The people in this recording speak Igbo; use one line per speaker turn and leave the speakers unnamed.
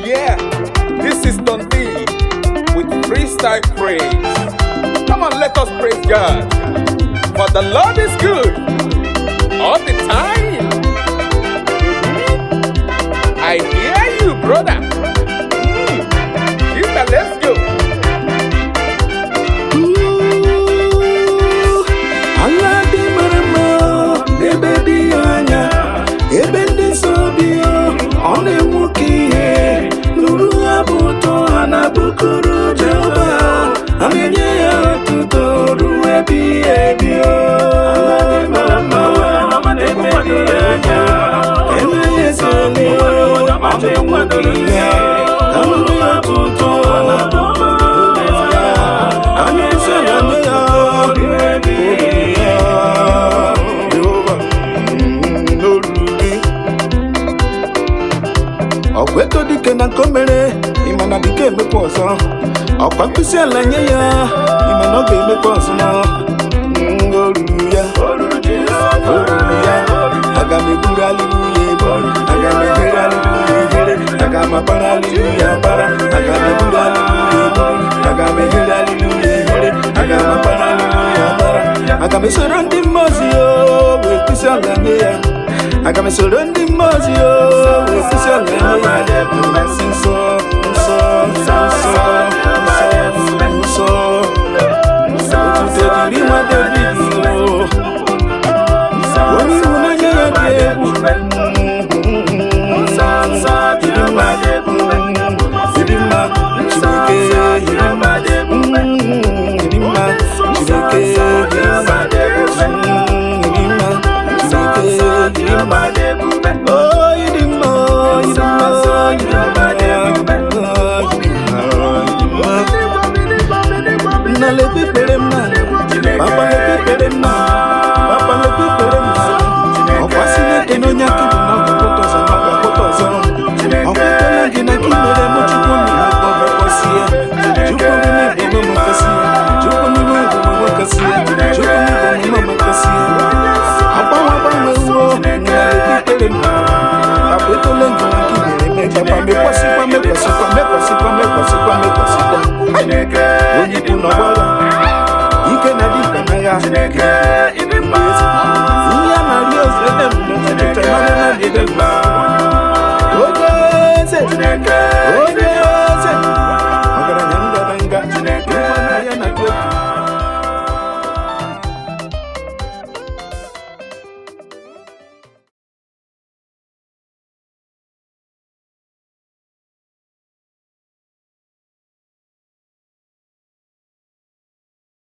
Yeah, this is Don D with freestyle praise. Come on, let us praise God. For the Lord is good all the time. I hear you, brother. Sister, let's go.
Bukuru Jehova, amenye ya tutoru ebi ebio. Amade medianya, emenye soni, ame mukiye. Amade ya tutoru ame soni ya ebi Jehova, nolubi. Okweto dike na komere. Imana dike emekwa ọzọ ọkwa mkpịsị ala nye ya imana ọ ga-emekwa ọzọ olulu ya aga m eburu aliluya ebo aga m ebere aliluya ehere aga m abara aliluya abara aga m eburu aliluya ebo aga m ehere aliluya ehere aga m abara aliluya abara aga m esoro ndị mmụọ wee mkpịsị ala nye ya aga m esoro ndị mmụọ wee mkpịsị ala nye ya mmasị nsọ Chineke